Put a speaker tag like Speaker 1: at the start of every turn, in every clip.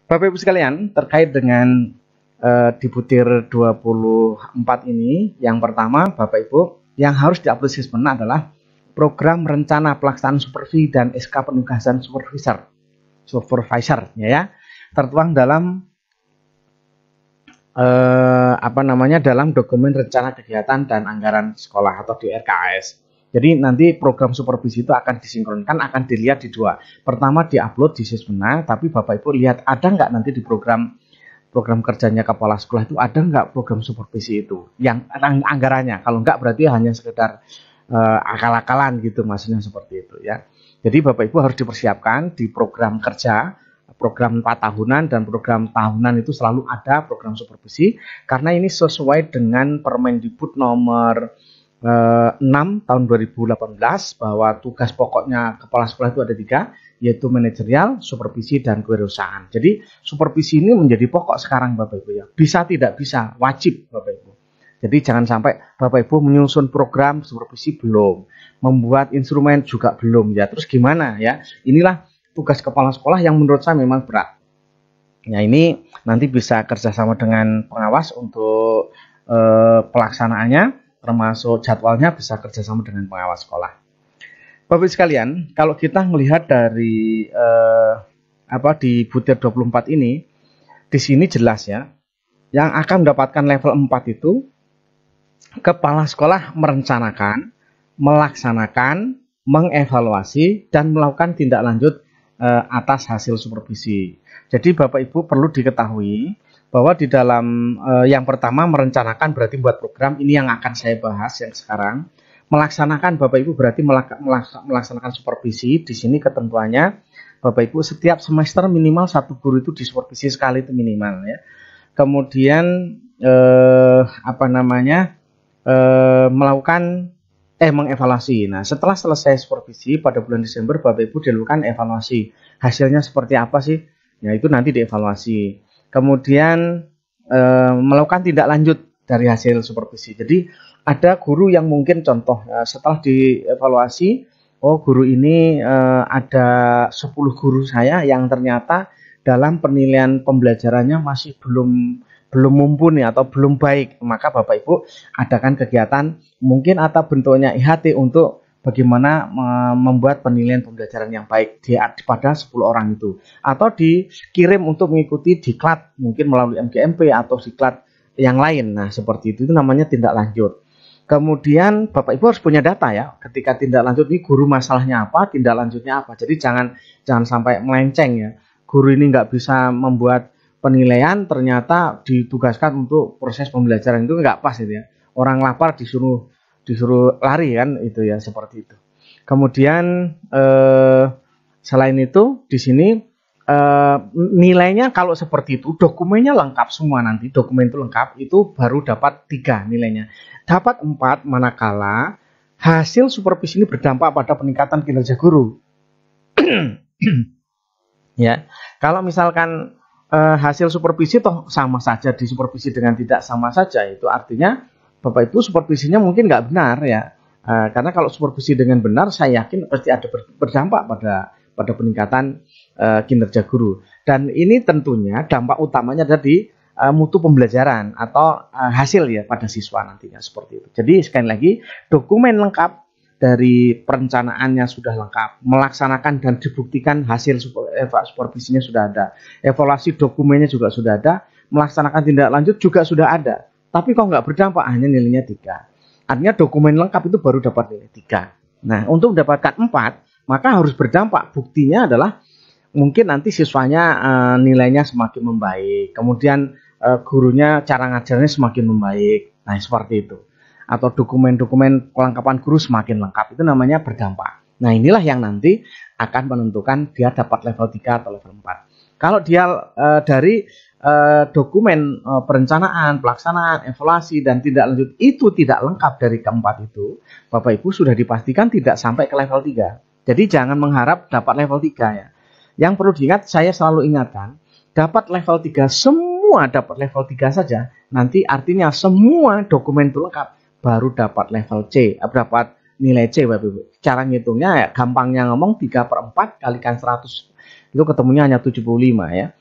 Speaker 1: Bapak Ibu sekalian, terkait dengan di butir 24 ini, yang pertama Bapak Ibu, yang harus diupload sismen adalah program rencana pelaksanaan supervisi dan SK penugasan supervisor ya, tertuang dalam dalam dokumen rencana kegiatan dan anggaran sekolah atau di RKAS. Jadi nanti program supervisi itu akan disinkronkan, akan dilihat di dua. Pertama diupload di Sismena, tapi Bapak Ibu lihat ada nggak nanti di program kerjanya kepala sekolah itu ada nggak program supervisi itu yang anggarannya. Kalau nggak berarti hanya sekedar akal-akalan gitu, maksudnya seperti itu ya. Jadi Bapak Ibu harus dipersiapkan di program kerja, program 4 tahunan dan program tahunan itu selalu ada program supervisi, karena ini sesuai dengan Permendikbud nomor 6 tahun 2018 bahwa tugas pokoknya kepala sekolah itu ada 3, yaitu manajerial, supervisi, dan kewirausahaan. Jadi supervisi ini menjadi pokok sekarang Bapak Ibu ya. Bisa tidak bisa, wajib Bapak Ibu. Jadi jangan sampai Bapak Ibu menyusun program supervisi belum, membuat instrumen juga belum ya. Terus gimana ya? Inilah tugas kepala sekolah yang menurut saya memang berat. Ya ini nanti bisa kerjasama dengan pengawas untuk pelaksanaannya, termasuk jadwalnya bisa kerjasama dengan pengawas sekolah. Bapak sekalian, kalau kita melihat dari di butir 24 ini, di sini jelas ya, yang akan mendapatkan level 4 itu kepala sekolah merencanakan, melaksanakan, mengevaluasi, dan melakukan tindak lanjut atas hasil supervisi. Jadi Bapak Ibu perlu diketahui bahwa di dalam yang pertama merencanakan berarti buat program, ini yang akan saya bahas yang sekarang. Melaksanakan Bapak Ibu berarti melaksanakan supervisi. Di sini ketentuannya Bapak Ibu setiap semester minimal 1 guru itu disupervisi sekali itu minimal ya. Kemudian melakukan mengevaluasi. Nah, setelah selesai supervisi pada bulan Desember Bapak Ibu dilakukan evaluasi. Hasilnya seperti apa sih? Ya itu nanti dievaluasi. Kemudian melakukan tindak lanjut dari hasil supervisi. Jadi ada guru yang mungkin contoh setelah dievaluasi, guru ini ada 10 guru saya yang ternyata dalam penilaian pembelajarannya masih belum mumpuni atau belum baik, maka Bapak Ibu adakan kegiatan mungkin atau bentuknya IHT untuk bagaimana membuat penilaian pembelajaran yang baik pada 10 orang itu, atau dikirim untuk mengikuti diklat mungkin melalui MGMP atau diklat yang lain. Nah seperti itu namanya tindak lanjut. Kemudian Bapak Ibu harus punya data ya, ketika tindak lanjut ini guru masalahnya apa, tindak lanjutnya apa. Jadi jangan sampai melenceng ya, guru ini nggak bisa membuat penilaian ternyata ditugaskan untuk proses pembelajaran, itu nggak pas itu ya. Orang lapar disuruh lari kan, itu ya seperti itu. Kemudian selain itu di sini nilainya kalau seperti itu dokumennya lengkap semua, nanti dokumen itu lengkap itu baru dapat 3 nilainya. Dapat 4 manakala hasil supervisi ini berdampak pada peningkatan kinerja guru. Ya, kalau misalkan hasil supervisi toh sama saja disupervisi dengan tidak sama saja, itu artinya Bapak Ibu supervisinya mungkin nggak benar ya, karena kalau supervisi dengan benar saya yakin pasti ada berdampak pada peningkatan kinerja guru, dan ini tentunya dampak utamanya ada di mutu pembelajaran atau hasil ya pada siswa nantinya seperti itu. Jadi sekali lagi dokumen lengkap dari perencanaannya sudah lengkap, melaksanakan dan dibuktikan hasil supervisinya sudah ada, evaluasi dokumennya juga sudah ada, melaksanakan tindak lanjut juga sudah ada, tapi kok nggak berdampak, hanya nilainya 3. Artinya dokumen lengkap itu baru dapat nilai 3. Nah untuk mendapatkan 4 maka harus berdampak, buktinya adalah mungkin nanti siswanya nilainya semakin membaik, kemudian gurunya cara ngajarnya semakin membaik, nah seperti itu. Atau dokumen-dokumen kelengkapan guru semakin lengkap, itu namanya berdampak. Nah inilah yang nanti akan menentukan dia dapat level 3 atau level 4. Kalau dia dari dokumen perencanaan, pelaksanaan, evaluasi, dan tindak lanjut itu tidak lengkap dari keempat itu, Bapak Ibu sudah dipastikan tidak sampai ke level 3. Jadi jangan mengharap dapat level 3 ya. Yang perlu diingat, saya selalu ingatkan, dapat level 3, semua dapat level 3 saja, nanti artinya semua dokumen itu lengkap, baru dapat level C, dapat nilai C Bapak Ibu. Cara ngitungnya ya gampangnya ngomong 3/4 kalikan 100 itu ketemunya hanya 75 ya.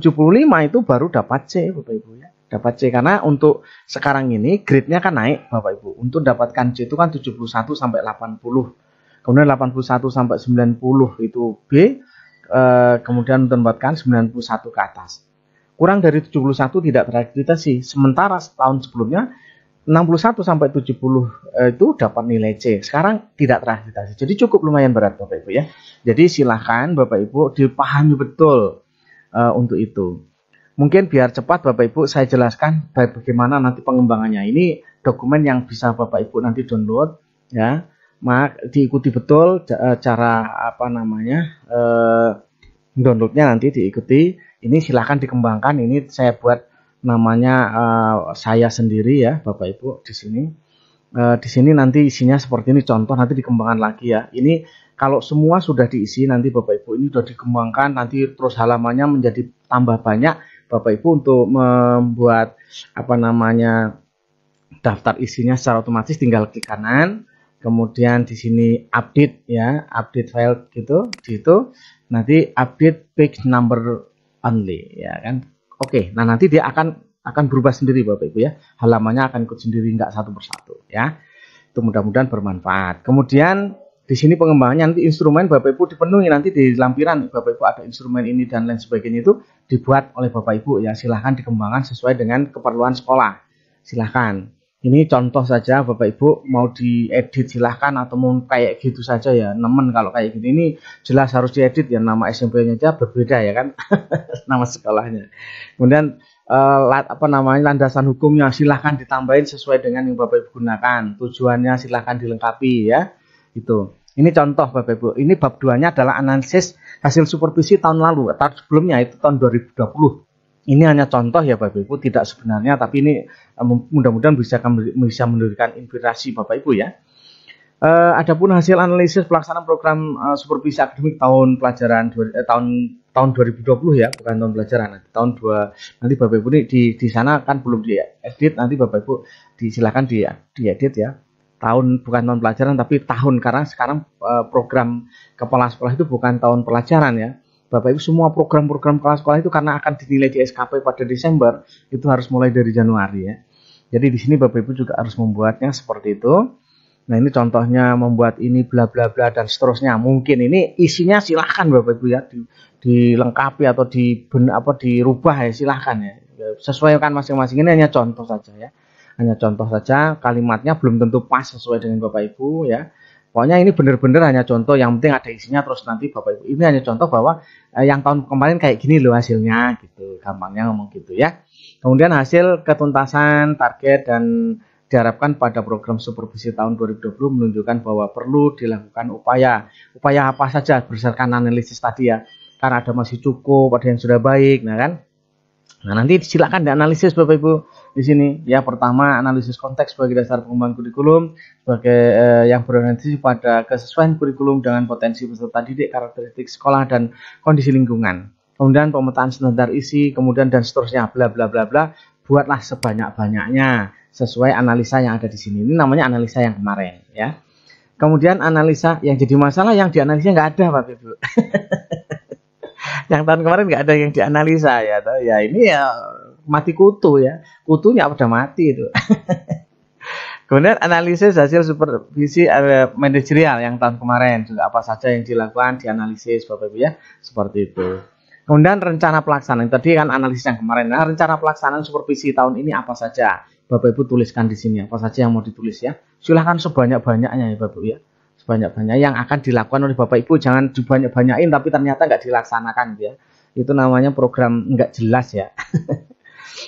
Speaker 1: 75 itu baru dapat C Bapak Ibu ya. Dapat C karena untuk sekarang ini grade-nya kan naik Bapak Ibu. Untuk dapatkan C itu kan 71 sampai 80. Kemudian 81 sampai 90 itu B. Kemudian untuk mendapatkan 91 ke atas. Kurang dari 71 tidak terakreditasi. Sementara setahun sebelumnya 61 sampai 70 itu dapat nilai C. Sekarang tidak terakreditasi. Jadi cukup lumayan berat Bapak Ibu ya. Jadi silahkan Bapak Ibu dipahami betul untuk itu. Mungkin biar cepat Bapak Ibu saya jelaskan bagaimana nanti pengembangannya. Ini dokumen yang bisa Bapak Ibu nanti download ya. Maka diikuti betul cara downloadnya nanti diikuti. Ini silahkan dikembangkan. Ini saya buat namanya saya sendiri ya Bapak Ibu di sini. Di sini nanti isinya seperti ini, contoh nanti dikembangkan lagi ya. Ini kalau semua sudah diisi nanti Bapak Ibu ini sudah dikembangkan, nanti terus halamannya menjadi tambah banyak Bapak Ibu untuk membuat daftar isinya secara otomatis tinggal klik kanan, kemudian di sini update ya, update file gitu, nanti update page number only ya kan. Oke, nah nanti dia akan berubah sendiri Bapak Ibu ya, halamannya akan ikut sendiri nggak satu persatu ya. Itu mudah-mudahan bermanfaat. Kemudian di sini pengembangannya nanti instrumen Bapak Ibu dipenuhi, nanti di lampiran Bapak Ibu ada instrumen ini dan lain sebagainya itu dibuat oleh Bapak Ibu ya. Silahkan dikembangkan sesuai dengan keperluan sekolah. Silahkan. Ini contoh saja Bapak Ibu mau diedit silahkan atau mau kayak gitu saja ya. Nemen kalau kayak gini ini jelas harus diedit ya, nama SMP-nya aja berbeda ya kan. Nama sekolahnya. Kemudian landasan hukumnya silahkan ditambahin sesuai dengan yang Bapak Ibu gunakan. Tujuannya silahkan dilengkapi ya. Itu. Ini contoh Bapak Ibu. Ini bab 2-nya adalah analisis hasil supervisi tahun lalu. Tahun sebelumnya itu tahun 2020. Ini hanya contoh ya Bapak Ibu, tidak sebenarnya, tapi ini mudah-mudahan bisa memberikan inspirasi Bapak Ibu ya. Adapun hasil analisis pelaksanaan program supervisi akademik tahun pelajaran tahun 2020 ya, bukan tahun pelajaran. Nanti Bapak Ibu ini di sana kan belum diedit, nanti Bapak Ibu silakan diedit ya. Bukan tahun pelajaran tapi tahun, karena sekarang program kepala sekolah itu bukan tahun pelajaran ya. Bapak Ibu semua program-program kepala sekolah itu karena akan dinilai di SKP pada Desember, itu harus mulai dari Januari ya. Jadi di sini Bapak Ibu juga harus membuatnya seperti itu. Nah, ini contohnya membuat ini bla bla bla dan seterusnya. Mungkin ini isinya silahkan Bapak Ibu ya dilengkapi atau dirubah ya, silahkan ya. Sesuaikan masing-masing, ini hanya contoh saja ya. Hanya contoh saja, kalimatnya belum tentu pas sesuai dengan Bapak Ibu ya. Pokoknya ini benar-benar hanya contoh, yang penting ada isinya. Terus nanti Bapak Ibu ini hanya contoh bahwa yang tahun kemarin kayak gini loh hasilnya gitu, gampangnya ngomong gitu ya. Kemudian hasil ketuntasan target dan diharapkan pada program supervisi tahun 2020 menunjukkan bahwa perlu dilakukan upaya apa saja berdasarkan analisis tadi ya. Karena ada masih cukup, ada yang sudah baik, nah kan. Nah, nanti silakan dianalisis Bapak Ibu di sini. Ya, pertama analisis konteks sebagai dasar pengembangan kurikulum sebagai yang berorientasi pada kesesuaian kurikulum dengan potensi peserta didik, karakteristik sekolah dan kondisi lingkungan. Kemudian pemetaan standar isi, kemudian dan seterusnya bla bla bla bla. Buatlah sebanyak-banyaknya sesuai analisa yang ada di sini. Ini namanya analisa yang kemarin ya. Kemudian analisa yang jadi masalah, yang dianalisa nggak ada Bapak Ibu. Yang tahun kemarin nggak ada yang dianalisa ya, ini ya mati kutu ya, kutunya udah mati itu. Kemudian analisis hasil supervisi manajerial yang tahun kemarin juga apa saja yang dilakukan dianalisis Bapak Ibu ya, seperti itu. Kemudian rencana pelaksanaan tadi kan analisis yang kemarin. Nah, rencana pelaksanaan supervisi tahun ini apa saja Bapak Ibu tuliskan di sini, apa saja yang mau ditulis ya. Silahkan sebanyak-banyaknya ya Bapak Ibu ya. Sebanyak-banyak yang akan dilakukan oleh Bapak Ibu, jangan dibanyak-banyakin tapi ternyata nggak dilaksanakan ya. Itu namanya program nggak jelas ya.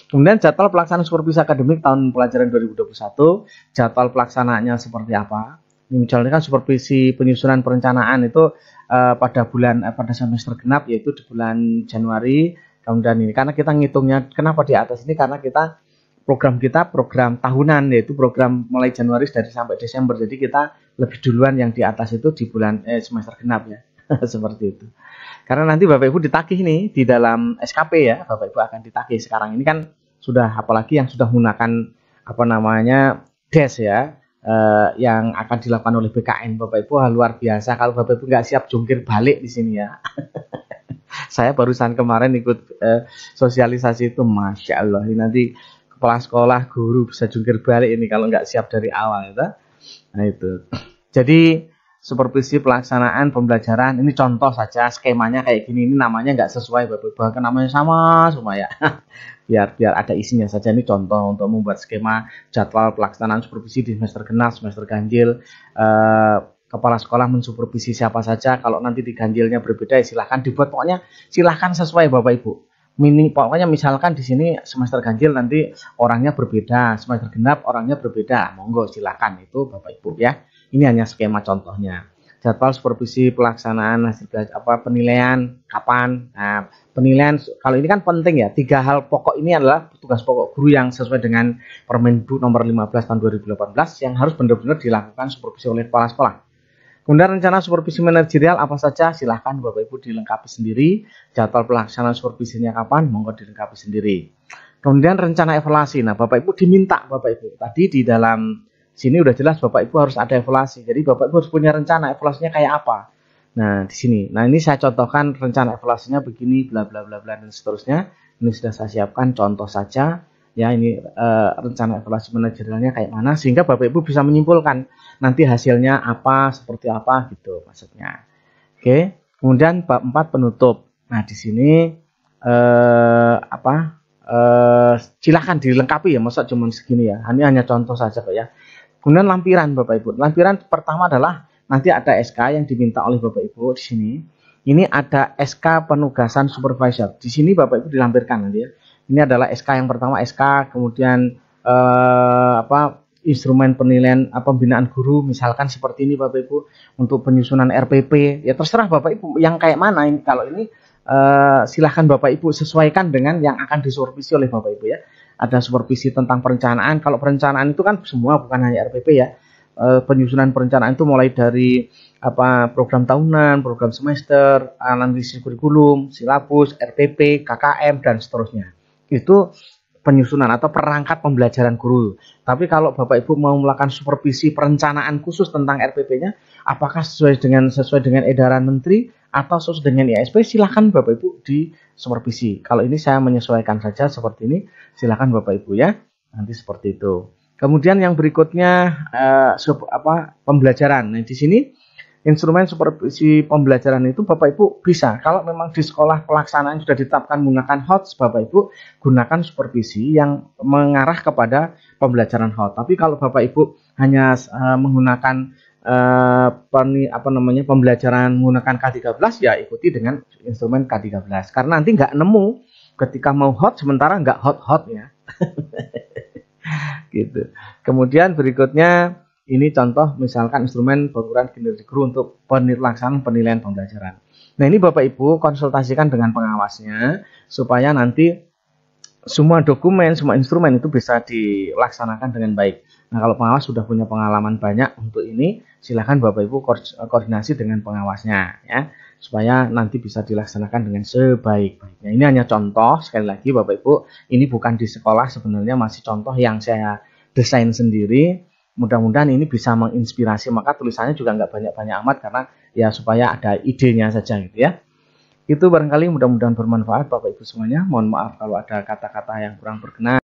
Speaker 1: Kemudian jadwal pelaksanaan supervisi akademik tahun pelajaran 2021, jadwal pelaksanaannya seperti apa. Ini misalnya kan supervisi penyusunan perencanaan itu pada semester genap, yaitu di bulan Januari. Kemudian ini karena kita ngitungnya kenapa di atas ini, karena program kita program tahunan, yaitu program mulai Januari dari sampai Desember. Jadi kita lebih duluan yang di atas itu di bulan semester genap ya. Seperti itu. Karena nanti Bapak Ibu ditagih nih di dalam SKP ya, Bapak Ibu akan ditagih. Sekarang ini kan sudah, apalagi yang sudah menggunakan DES ya, yang akan dilakukan oleh BKN Bapak Ibu, luar biasa. Kalau Bapak Ibu nggak siap jungkir balik di sini ya. Saya barusan kemarin ikut sosialisasi itu, Masya Allah. Ini nanti kepala sekolah, guru bisa jungkir balik ini kalau nggak siap dari awal. Gitu. Nah itu. Jadi supervisi pelaksanaan pembelajaran ini contoh saja, skemanya kayak gini. Ini namanya nggak sesuai, bahkan namanya sama semua ya. biar ada isinya saja. Ini contoh untuk membuat skema jadwal pelaksanaan supervisi di semester genap, semester ganjil. Kepala sekolah mensupervisi siapa saja. Kalau nanti di ganjilnya berbeda, ya silahkan dibuat. Pokoknya silahkan sesuai Bapak Ibu. Pokoknya misalkan di sini semester ganjil nanti orangnya berbeda, semester genap orangnya berbeda. Monggo silahkan itu Bapak Ibu ya. Ini hanya skema contohnya. Jadwal supervisi pelaksanaan hasil penilaian kapan. Nah, penilaian kalau ini kan penting ya. 3 hal pokok ini adalah tugas pokok guru yang sesuai dengan Permendikbud nomor 15 tahun 2018 yang harus benar-benar dilakukan supervisi oleh kepala sekolah. Kemudian rencana supervisi manajerial apa saja silahkan Bapak Ibu dilengkapi sendiri. Jadwal pelaksanaan supervisinya kapan monggo dilengkapi sendiri. Kemudian rencana evaluasi. Nah, Bapak Ibu diminta Bapak Ibu tadi di dalam sini udah jelas Bapak Ibu harus ada evaluasi. Jadi Bapak Ibu harus punya rencana evaluasinya kayak apa. Nah, di sini. Nah, ini saya contohkan rencana evaluasinya begini bla bla bla bla dan seterusnya. Ini sudah saya siapkan contoh saja. Ya, ini rencana evaluasi manajerialnya kayak mana sehingga Bapak Ibu bisa menyimpulkan nanti hasilnya apa, seperti apa gitu maksudnya. Oke. Kemudian bab 4 penutup. Nah, di sini silakan dilengkapi ya, masa cuma segini ya. Ini hanya contoh saja Pak ya. Kemudian lampiran Bapak Ibu. Lampiran pertama adalah nanti ada SK yang diminta oleh Bapak Ibu di sini. Ini ada SK penugasan supervisor. Di sini Bapak Ibu dilampirkan nanti ya. Ini adalah SK yang pertama SK, kemudian instrumen penilaian pembinaan guru misalkan seperti ini Bapak Ibu untuk penyusunan RPP. Ya terserah Bapak Ibu yang kayak mana ini. Kalau ini silahkan Bapak Ibu sesuaikan dengan yang akan disupervisi oleh Bapak Ibu ya. Ada supervisi tentang perencanaan. Kalau perencanaan itu kan semua bukan hanya RPP ya. Penyusunan perencanaan itu mulai dari program tahunan, program semester, analisis kurikulum, silabus, RPP, KKM dan seterusnya. Itu penyusunan atau perangkat pembelajaran guru. Tapi kalau Bapak Ibu mau melakukan supervisi perencanaan khusus tentang RPP-nya, apakah sesuai dengan edaran menteri atau sesuai dengan ISP, silahkan Bapak Ibu di supervisi. Kalau ini saya menyesuaikan saja seperti ini, silahkan Bapak Ibu ya. Nanti seperti itu. Kemudian yang berikutnya pembelajaran. Nah, di sini instrumen supervisi pembelajaran itu Bapak Ibu bisa. Kalau memang di sekolah pelaksanaan sudah ditetapkan menggunakan HOTS, Bapak Ibu gunakan supervisi yang mengarah kepada pembelajaran HOTS. Tapi kalau Bapak Ibu hanya menggunakan pembelajaran menggunakan K13 ya ikuti dengan instrumen K13 karena nanti nggak nemu ketika mau hot sementara nggak hot ya. Gitu. Kemudian berikutnya ini contoh misalkan instrumen pengukuran kinerja guru untuk pelaksanaan penilaian pembelajaran. Nah, ini Bapak Ibu konsultasikan dengan pengawasnya supaya nanti semua dokumen, semua instrumen itu bisa dilaksanakan dengan baik. Nah, kalau pengawas sudah punya pengalaman banyak untuk ini, silakan Bapak Ibu koordinasi dengan pengawasnya ya, supaya nanti bisa dilaksanakan dengan sebaik-baiknya. Ini hanya contoh, sekali lagi Bapak Ibu, ini bukan di sekolah, sebenarnya masih contoh yang saya desain sendiri. Mudah-mudahan ini bisa menginspirasi, maka tulisannya juga nggak banyak-banyak amat karena ya supaya ada idenya saja gitu ya. Itu barangkali mudah-mudahan bermanfaat Bapak Ibu semuanya. Mohon maaf kalau ada kata-kata yang kurang berkenan.